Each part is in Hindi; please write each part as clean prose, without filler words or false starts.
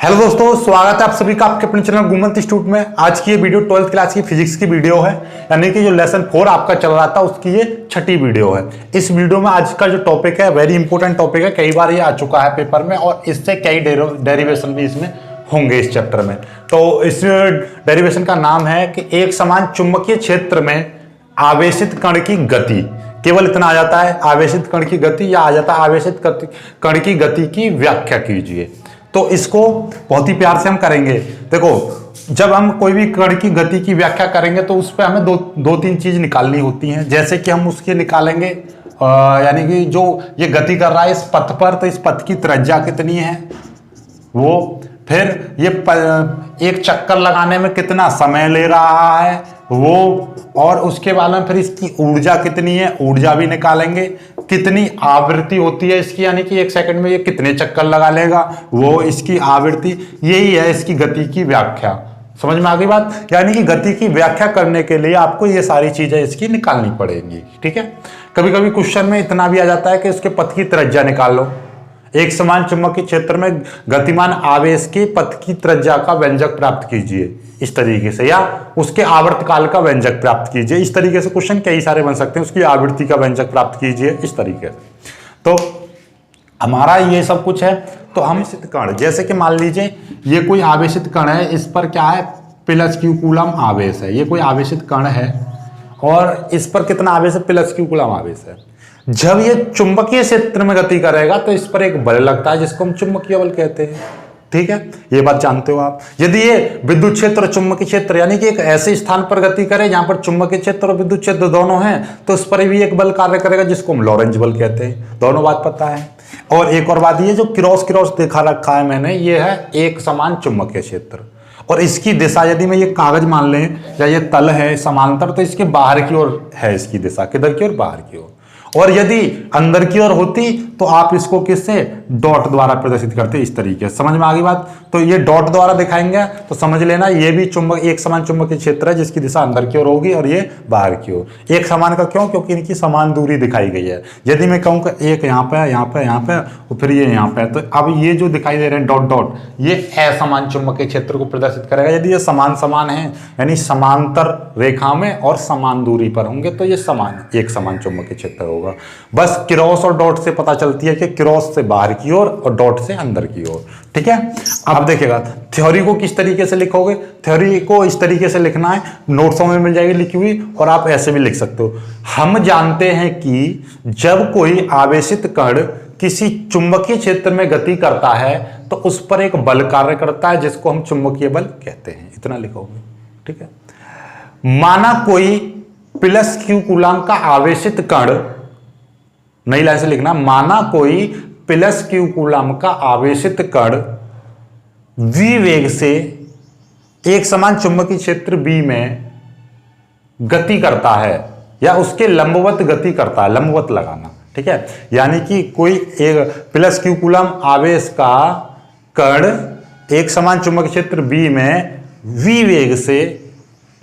हेलो दोस्तों, स्वागत है आप सभी का आपके अपने चैनल घूमंत इंस्टीट्यूट में। आज की ये वीडियो 12th क्लास की फिजिक्स की वीडियो है, यानी कि जो लेसन 4 आपका चल रहा था उसकी ये छठी वीडियो है। इस वीडियो में आज का जो टॉपिक है वेरी इंपॉर्टेंट टॉपिक है, कई बार ये आ चुका है पेपर में और इससे कई डेरिवेशन भी इसमें होंगे इस चैप्टर में। तो इस डेरिवेशन का नाम है कि एक समान चुंबकीय क्षेत्र में आवेशित कण की गति। केवल इतना आ जाता है आवेशित कण की गति, या आ जाता है आवेशित कण की गति की व्याख्या कीजिए। तो इसको बहुत ही प्यार से हम करेंगे। देखो, जब हम कोई भी कण की गति की व्याख्या करेंगे तो उस पर हमें दो तीन चीज निकालनी होती हैं। जैसे कि हम उसके निकालेंगे यानी कि जो ये गति कर रहा है इस पथ पर, तो इस पथ की त्रिज्या कितनी है वो, फिर ये एक चक्कर लगाने में कितना समय ले रहा है वो, और उसके बाद में फिर इसकी ऊर्जा कितनी है, ऊर्जा भी निकालेंगे। कितनी आवृत्ति होती है इसकी, यानी कि एक सेकंड में ये कितने चक्कर लगा लेगा वो, इसकी आवृत्ति। यही है इसकी गति की व्याख्या। समझ में आ गई बात? यानी कि गति की व्याख्या करने के लिए आपको ये सारी चीजें इसकी निकालनी पड़ेंगी। ठीक है, कभी कभी क्वेश्चन में इतना भी आ जाता है कि उसके पथ की त्रिज्या निकाल लो। एक समान चुंबकीय क्षेत्र में गतिमान आवेश के पथ की त्रिज्या का व्यंजक प्राप्त कीजिए इस तरीके से, या उसके आवर्तकाल का व्यंजक प्राप्त कीजिए। इस तरीके से क्वेश्चन कई सारे बन सकते हैं। उसकी आवृत्ति का व्यंजक प्राप्त कीजिए इस तरीके से। तो हमारा ये सब कुछ है। तो हम आवेशित कण, जैसे कि मान लीजिए ये कोई आवेशित कण है, इस पर क्या है, प्लस क्यू कूलम आवेश है। ये कोई आवेशित कण है और इस पर कितना आवेश है, प्लस क्यू कूलम आवेश है। जब ये चुंबकीय क्षेत्र में गति करेगा तो इस पर एक बल लगता है जिसको हम चुंबकीय बल कहते हैं। ठीक है, ये बात जानते हो आप। यदि ये विद्युत क्षेत्र और चुंबकीय क्षेत्र यानी कि एक ऐसे स्थान पर गति करे जहां पर चुंबकीय क्षेत्र और विद्युत क्षेत्र दोनों हैं, तो इस पर भी एक बल कार्य करेगा जिसको हम लॉरेंज बल कहते हैं। दोनों बात पता है। और एक और बात, ये जो क्रॉस दिखा रखा है मैंने, ये है एक समान चुंबकीय क्षेत्र, और इसकी दिशा यदि मैं ये कागज मान लें या ये तल है समांतर, तो इसके बाहर की ओर है इसकी दिशा, किधर की ओर, बाहर की ओर। और यदि अंदर की ओर होती तो आप इसको किससे, डॉट द्वारा प्रदर्शित करते इस तरीके से। समझ में आ गई बात? तो ये डॉट द्वारा दिखाएंगे तो समझ लेना ये भी चुंबक एक समान चुंबकीय क्षेत्र है जिसकी दिशा अंदर की ओर होगी और ये बाहर की ओर। एक समान का क्यों? क्योंकि इनकी समान दूरी दिखाई गई है। यदि मैं कहूँ कि एक यहाँ पे, यहाँ पे, यहाँ पे और फिर ये यहाँ पे, तो अब ये जो दिखाई दे रहे हैं डॉट डॉट, ये असमान चुंबकीय क्षेत्र को प्रदर्शित करेगा। यदि ये समान समान है यानी समांतर रेखा में और समान दूरी पर होंगे तो ये समान एक समान चुंबकीय क्षेत्र होगा। बस क्रॉस और डॉट से पता चलती है कि क्रॉस से बाहर की ओर और डॉट से अंदर की ओर। ठीक है, अब देखिएगा थ्योरी को किस तरीके से लिखोगे। थ्योरी को इस तरीके से लिखना है, नोट्सों में मिल जाएगी लिखी हुई, और आप ऐसे भी लिख सकते हो। हम जानते हैं कि जब कोई आवेशित कण किसी चुंबकीय क्षेत्र में गति करता है तो उस पर एक बल कार्य करता है जिसको हम चुंबकीय बल कहते हैं। इतना लिखोगे। ठीक है, माना कोई प्लस क्यू कूलम का आवेशित कण, नई लाइन से लिखना, माना कोई प्लस क्यू कूलम का आवेशित कण v वेग से एक समान चुंबकीय क्षेत्र B में गति करता है या उसके लंबवत गति करता है। लंबवत लगाना, ठीक है, यानी कि कोई एक प्लस क्यू कूलम आवेश का कण एक समान चुंबकीय क्षेत्र B में v वेग से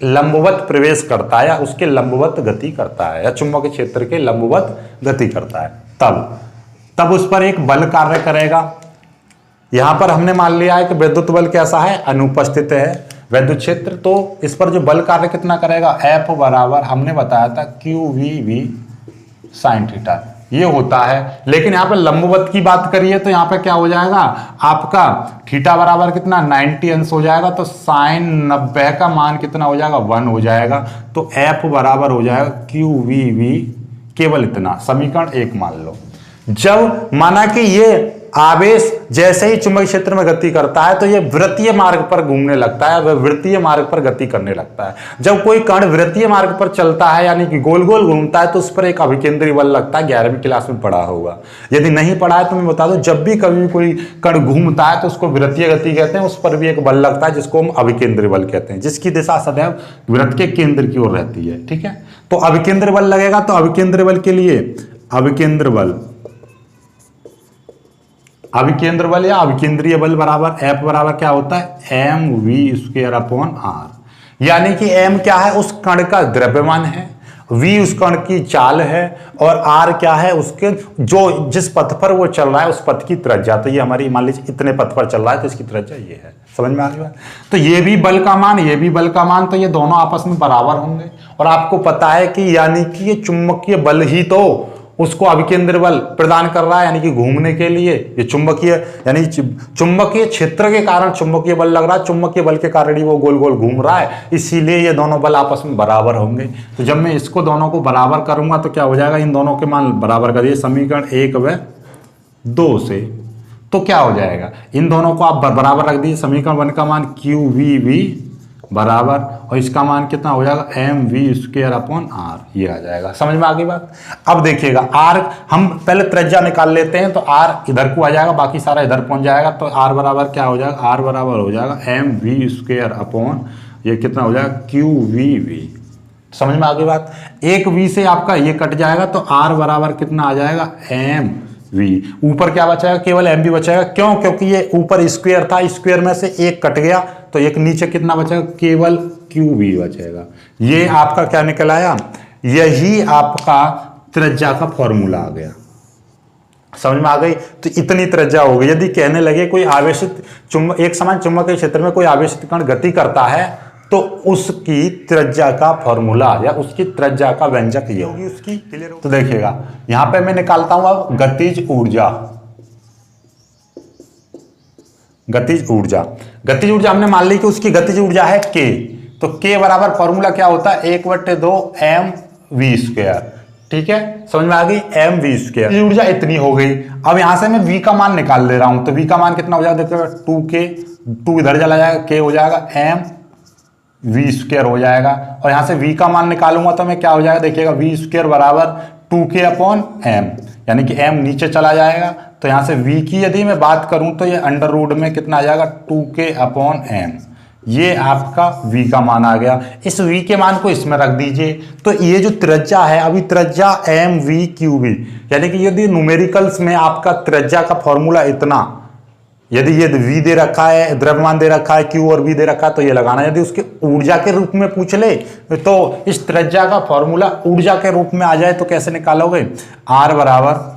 लंबवत प्रवेश करता है या उसके लंबवत गति करता है या चुंबकीय क्षेत्र के लंबवत गति करता है, तब उस पर एक बल कार्य करेगा। यहां पर हमने मान लिया है कि विद्युत बल कैसा है, अनुपस्थित है विद्युत क्षेत्र, तो इस पर जो बल कार्य कितना करेगा, F बराबर हमने बताया था QVV साइन थीटा, ये होता है। लेकिन यहाँ पे लंबवत की बात करिए तो यहाँ पे क्या हो जाएगा, आपका थीटा बराबर कितना 90 अंश हो जाएगा, तो साइन 90 का मान कितना हो जाएगा, 1 हो जाएगा। तो F बराबर हो जाएगा QVV, केवल इतना, समीकरण 1 मान लो। जब माना कि ये आवेश जैसे ही चुंबकीय क्षेत्र में गति करता है तो ये वृत्तीय मार्ग पर घूमने लगता है, वह वृत्तीय मार्ग पर गति करने लगता है। जब कोई कण वृत्तीय मार्ग पर चलता है यानी कि गोल गोल घूमता है तो उस पर एक अभिकेंद्री बल लगता है। 11वीं क्लास में पढ़ा होगा, यदि नहीं पढ़ा है तो मैं बता दूं, जब भी कभी कोई कण घूमता है तो उसको वृत्तीय गति कहते हैं, उस पर भी एक बल लगता है जिसको हम अभिकेंद्री बल कहते हैं, जिसकी दिशा सदैव वृत्त के केंद्र की ओर रहती है। ठीक है, तो अभिकेंद्री बल लगेगा, तो अभिकेंद्री बल के लिए अभिकेंद्र बल या अभिकेंद्रीय बल बराबर F बराबर क्या होता है, mv² अपॉन r, यानी कि m क्या है, उस कण का द्रव्यमान है v उस कण की चाल है और r क्या है, उसके जो जिस पथ पर वो चल रहा है उस पथ की त्रिज्या। तो ये हमारी मान लीजिए इतने पथ पर चल रहा है तो इसकी त्रिज्या ये है। समझ में आ गई बात? तो ये भी बल का मान, ये भी बल का मान, तो ये दोनों आपस में बराबर होंगे। और आपको पता है कि यानी कि ये चुंबकीय बल ही तो उसको अभिकेंद्र बल प्रदान कर रहा है, यानी कि घूमने के लिए ये चुंबकीय, यानी चुंबकीय क्षेत्र के कारण चुंबकीय बल लग रहा है, चुंबकीय बल के कारण ही वो गोल गोल घूम रहा है, इसीलिए ये दोनों बल आपस में बराबर होंगे। तो जब मैं इसको दोनों को बराबर करूंगा तो क्या हो जाएगा, इन दोनों के मान बराबर कर दिए समीकरण 1 व 2 से, तो क्या हो जाएगा, इन दोनों को आप बराबर रख दीजिए। समीकरण 1 का मान क्यू वी वी बराबर, और इसका मान कितना हो जाएगा, M V square upon R, ये आ जाएगा। समझ में आ गई बात? अब देखिएगा आर, हम पहले त्रिज्या निकाल लेते हैं, तो आर इधर को आ जाएगा, बाकी सारा इधर पहुंच जाएगा। तो आर बराबर क्या हो जाएगा, आर बराबर हो जाएगा एम वी स्क्वायर अपॉन ये कितना हो जाएगा, क्यू वी वी। समझ में आ गई बात? एक वी से आपका ये कट जाएगा तो आर बराबर कितना आ जाएगा, एम वी। ऊपर क्या बचाएगा, केवल एम वी बचाएगा। क्यों? क्योंकि ये ऊपर स्क्वायर था, स्क्वायर में से एक कट गया तो एक नीचे कितना बचेगा, केवल क्यू वी बचेगा। ये आपका क्या निकल आया, यही आपका त्रिज्या का फॉर्मूला आ गया। समझ में आ गई? तो इतनी त्रिज्या हो गई। यदि कहने लगे कोई आवेशित एक समान चुंबकीय क्षेत्र में कोई आवेशित कण गति करता है तो उसकी त्रिज्या का फॉर्मूला या उसकी त्रिज्या का व्यंजक ये होगी उसकी। तो देखिएगा यहां पे मैं निकालता हूं अब गतिज ऊर्जा। गतिज ऊर्जा, गतिज ऊर्जा हमने मान ली कि उसकी गतिज ऊर्जा है k, तो k बराबर फॉर्मूला क्या होता है, 1/2 एम वी स्क्वायर। ठीक है, समझ में आ गई, एम वी स्क्वायर। ऊर्जा इतनी हो गई। अब यहां से मैं v का मान निकाल ले रहा हूं, तो v का मान कितना हो जाएगा, देखिएगा 2k, 2 इधर चला जाएगा, k हो जाएगा एम वी स्क्वायर हो जाएगा। और यहां से v का मान निकालूंगा तो मैं क्या हो जाएगा, देखिएगा वी स्क्वायर बराबर 2k अपॉन एम, यानी कि m नीचे चला जाएगा। तो यहां से v की यदि मैं बात करूं तो ये अंडर रूट में कितना आ जाएगा, 2k अपॉन एम। ये आपका v का मान आ गया। इस v के मान को इसमें रख दीजिए। तो ये जो त्रिज्या है, अभी त्रिज्या एम वी क्यू वी, यानी कि यदि न्यूमेरिकल्स में आपका त्रिज्या का फॉर्मूला इतना, यदि ये v दे रखा है, द्रव्यमान दे रखा है, q और v दे रखा है, तो ये लगाना। यदि उसके ऊर्जा के रूप में पूछ ले तो इस त्रिज्या का फॉर्मूला ऊर्जा के रूप में आ जाए तो कैसे निकालोगे, r बराबर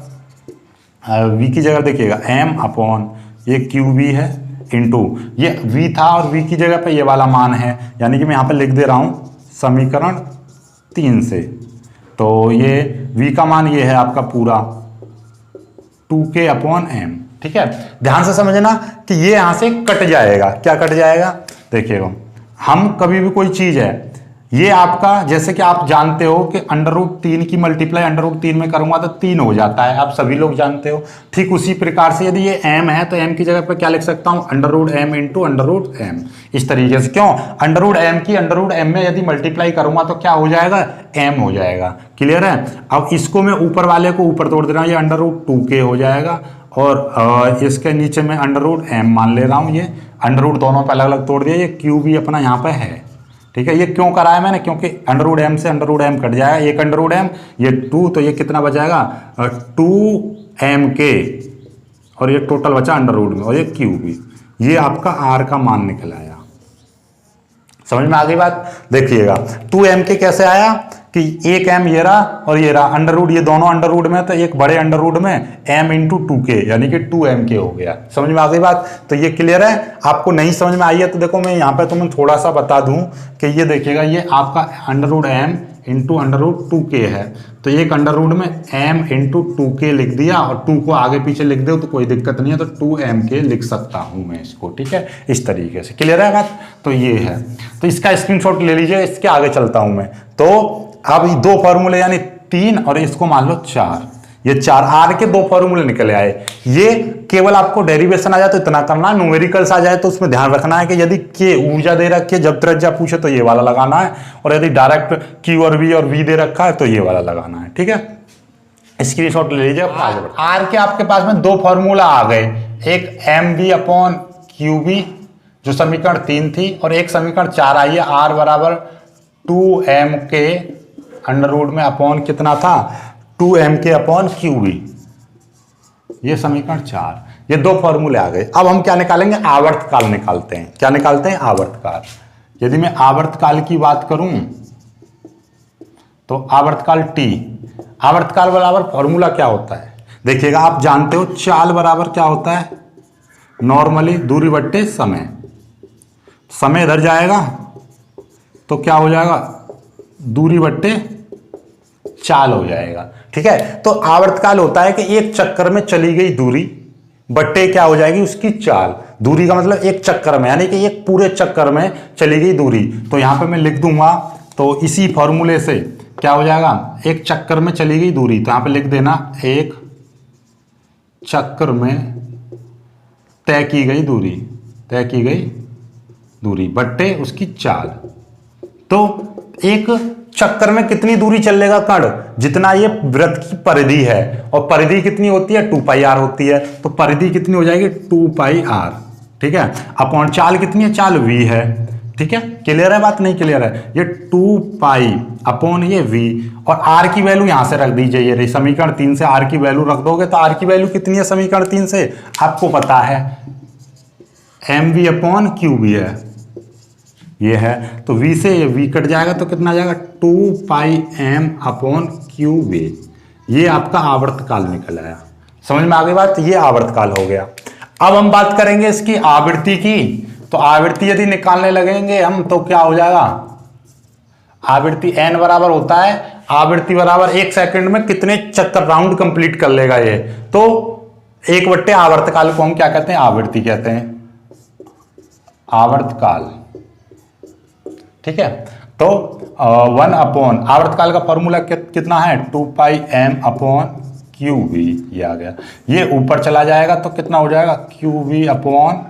v की जगह देखिएगा m अपॉन ये क्यू वी है इंटू ये v था और v की जगह पे ये वाला मान है, यानी कि मैं यहाँ पे लिख दे रहा हूँ समीकरण 3 से। तो ये v का मान ये है आपका पूरा 2k अपॉन m। ठीक है, ध्यान से समझना कि ये यहां से कट जाएगा। क्या कट जाएगा, देखिएगा हम कभी भी कोई चीज है, ये आपका जैसे कि आप जानते हो कि √3 की मल्टीप्लाई √3 में करूंगा तो 3 हो जाता है, आप सभी लोग जानते हो। ठीक उसी प्रकार से यदि ये m है तो m की जगह पर क्या लिख सकता हूं, √m इंटू √m, इस तरीके से। क्यों, √m की √m में यदि मल्टीप्लाई करूंगा तो क्या हो जाएगा, m हो जाएगा। क्लियर है? अब इसको मैं ऊपर वाले को ऊपर तोड़ दे रहा हूं, ये √2k हो जाएगा और इसके नीचे में √m मान ले रहा हूं। ये √ दोनों पे अलग अलग तोड़ दिया, ये क्यू भी अपना यहाँ पे है। ठीक है, ये क्यों कराया मैंने, क्योंकि √m से √m कट जाएगा, एक √m ये 2, तो ये कितना बचाएगा 2mk और ये टोटल बचा √ में और ये क्यू भी। ये आपका r का मान निकल आया। समझ में आ गई बात? देखिएगा 2mk कैसे आया कि एक m ये रहा और ये रहा, √ ये दोनों √ में, तो एक बड़े √ में m इंटू 2k यानी कि 2mk हो गया। समझ में आ गई बात? तो ये क्लियर है। आपको नहीं समझ में आई है तो देखो मैं यहाँ पे तुम्हें थोड़ा सा बता दूं कि ये देखिएगा ये आपका √m इंटू √2k है, तो एक √ में m इंटू 2k लिख दिया और 2 को आगे पीछे लिख दो तो कोई दिक्कत नहीं है, तो 2mk लिख सकता हूं मैं इसको। ठीक है, इस तरीके से। क्लियर है बात? तो ये है, तो इसका स्क्रीनशॉट ले लीजिए, इसके आगे चलता हूं मैं। तो अब 2 फॉर्मूले यानी 3 और इसको मान लो 4, ये 4 आर के 2 फॉर्मूले निकले आए। ये केवल आपको डेरिवेशन आ जाए तो इतना करना है, न्यूमेरिकल्स आ जाए तो उसमें ध्यान रखना है कि यदि के ऊर्जा दे रखी है, जब त्रिज्या पूछे तो ये वाला लगाना है, और यदि डायरेक्ट क्यू और वी दे रखा है तो ये वाला लगाना है। ठीक है, स्क्रीनशॉट ले लीजिए। आर के आपके पास में 2 फॉर्मूला आ गए, एक M V upon Q V जो समीकरण 3 थी, और एक समीकरण 4 आई है, आर बराबर 2mk √ में अपॉन कितना था, 2mk अपॉन क्यू वी। ये समीकरण 4, ये 2 फॉर्मूले आ गए। अब हम क्या निकालेंगे, आवर्तकाल निकालते हैं। क्या निकालते हैं, आवर्तकाल। यदि मैं आवर्तकाल की बात करूं तो आवर्तकाल T, आवर्तकाल बराबर फॉर्मूला क्या होता है देखिएगा, आप जानते हो चाल बराबर क्या होता है, नॉर्मली दूरी बट्टे समय, समय इधर जाएगा तो क्या हो जाएगा, दूरी बट्टे चाल हो जाएगा। ठीक है, तो आवर्तकाल होता है कि एक चक्कर में चली गई दूरी बट्टे क्या हो जाएगी, उसकी चाल। दूरी का मतलब एक चक्कर में, यानी कि एक पूरे चक्कर में चली गई दूरी। तो यहां पे मैं लिख दूंगा, तो इसी फॉर्मूले से क्या हो जाएगा, एक चक्कर में चली गई दूरी, तो यहां पे लिख देना एक चक्कर में तय की गई दूरी, तय की गई दूरी बट्टे उसकी चाल। तो एक चक्कर में कितनी दूरी चलेगा कण, जितना ये वृत्त की परिधि है, और परिधि कितनी होती है, 2πr होती है। तो परिधि कितनी हो जाएगी, 2πr। ठीक है, अपॉन चाल कितनी है, चाल v है। ठीक है, क्लियर है बात, नहीं क्लियर है, ये 2π अपॉन ये v, और r की वैल्यू यहां से रख दीजिए, ये समीकरण 3 से r की वैल्यू रख दोगे तो r की वैल्यू कितनी है समीकरण 3 से, आपको पता है mv अपॉन qv है, ये है। तो v से ये v कट जाएगा तो कितना आ जाएगा, 2πm अपॉन qv। ये आपका आवर्तकाल निकल आया। समझ में आ गई बात, ये आवर्तकाल हो गया। अब हम बात करेंगे इसकी आवृत्ति की। तो आवृत्ति यदि निकालने लगेंगे हम तो क्या हो जाएगा, आवृत्ति n बराबर होता है, आवृत्ति बराबर 1 सेकंड में कितने चक्कर राउंड कंप्लीट कर लेगा ये। तो 1/, आवर्तकाल को हम क्या कहते हैं, आवृत्ति कहते हैं, आवर्तकाल। ठीक है, तो 1 अपॉन आवर्तकाल का फॉर्मूला कितना है, 2πm अपॉन qv, ये आ गया। ये ऊपर चला जाएगा तो कितना हो जाएगा, qv अपॉन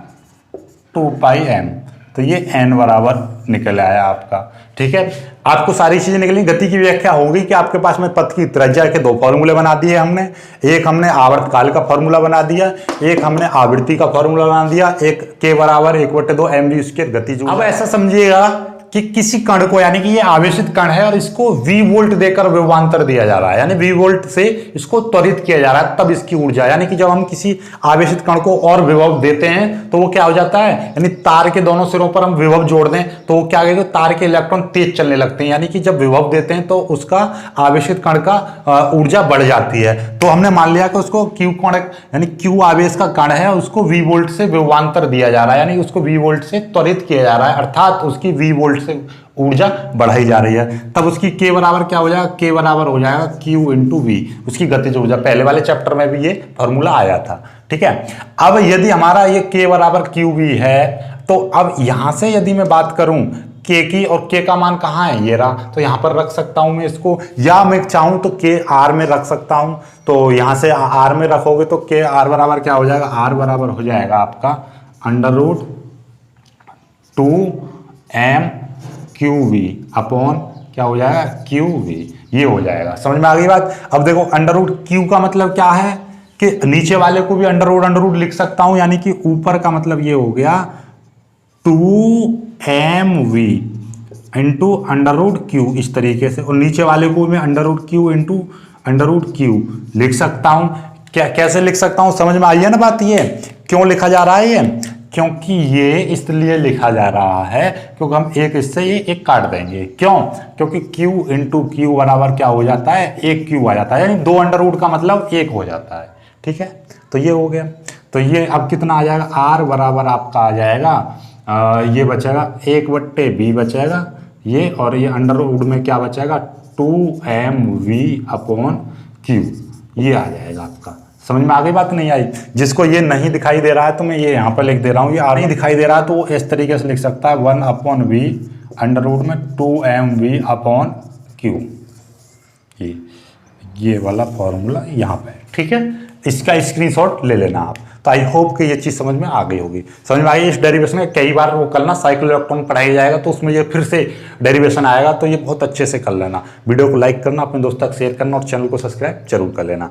2πm। तो ये n बराबर निकल आया आपका। ठीक है, आपको सारी चीजें निकली। गति की व्याख्या होगी कि आपके पास में पथ की त्रिज्या के 2 फॉर्मूले बना दिए हमने, एक हमने आवर्तकाल का फॉर्मूला बना दिया, एक हमने आवृत्ति का फॉर्मूला बना दिया, एक k बराबर 1/2 mv² गति। अब ऐसा समझिएगा कि किसी कण को, यानी कि ये आवेशित कण है और इसको v वोल्ट देकर विभवांतर दिया जा रहा है, यानी v वोल्ट से इसको त्वरित किया जा रहा है, तब इसकी ऊर्जा, यानी कि जब हम किसी आवेशित कण को और विभव देते हैं तो वो क्या हो जाता है, यानी तार के दोनों सिरों पर हम विभव जोड़ दें तो वो क्या कहेगा, तार के इलेक्ट्रॉन तेज चलने लगते हैं, यानी कि जब विभव देते हैं तो उसका आवेशित कण का ऊर्जा बढ़ जाती है। तो हमने मान लिया कि उसको q कण, यानी q आवेश का कण है, उसको v वोल्ट से विभवांतर दिया जा रहा है, यानी उसको v वोल्ट से त्वरित किया जा रहा है, अर्थात उसकी v वोल्ट से ऊर्जा बढ़ाई जा रही है। तब उसकी k बराबर क्या हो जाएगा, k बराबर हो जाएगा q इंटू वी, उसकी गतिज ऊर्जा। पहले वाले चैप्टर में भी ये फॉर्मूला आया था। ठीक है, अब यदि हमारा ये k बराबर qv है, तो अब यहां से यदि मैं बात करूं k की, और k का मान कहाँ है, ये रहा, तो यहां पर रख सकता हूं मैं इसको, या मैं चाहूं तो k r में रख सकता हूं। तो यहां से r में रखोगे तो k r बराबर क्या हो जाएगा, r बराबर हो जाएगा आपका √2m qv अपॉन क्या हो जाएगा, qv, ये हो जाएगा। समझ में आ गई बात। अब देखो √q का मतलब क्या है कि नीचे वाले को भी अंडर लिख सकता हूं, यानी कि ऊपर का मतलब ये हो गया 2mv इंटू √q, इस तरीके से, और नीचे वाले को मैं √q इंटू √q लिख सकता हूं। क्या, कैसे लिख सकता हूं, समझ में आई है ना बात। ये क्यों लिखा जा रहा है, ये क्योंकि ये इसलिए लिखा जा रहा है क्योंकि हम एक इससे ये एक काट देंगे। क्यों, क्योंकि q इंटू q बराबर क्या हो जाता है, 1q आ जाता है, यानी 2 अंडर रूट का मतलब 1 हो जाता है। ठीक है, तो ये हो गया। तो ये अब कितना आ जाएगा, r बराबर आपका आ जाएगा, ये बचेगा 1/b बचेगा ये, और ये अंडर रूट में क्या बचेगा, 2mv अपॉन q, ये आ जाएगा आपका। समझ में आ गई बात, नहीं आई। जिसको ये नहीं दिखाई दे रहा है तो मैं ये यहाँ पर लिख दे रहा हूँ, ये आर नहीं दिखाई दे रहा है तो वो इस तरीके से लिख सकता है 1/v अंडर रूट में 2mv अपॉन q, ये वाला फॉर्मूला यहाँ पे। ठीक है, इसका स्क्रीनशॉट ले लेना आप। तो आई होप कि ये चीज़ समझ में आ गई होगी। समझ में आई। इस डेरिवेशन में कई बार वो कल ना साइक्लो इलेक्ट्रॉन पढ़ाया जाएगा तो उसमें ये फिर से डेरिवेशन आएगा, तो ये बहुत अच्छे से कर लेना। वीडियो को लाइक करना, अपने दोस्तों तक शेयर करना और चैनल को सब्सक्राइब जरूर कर लेना।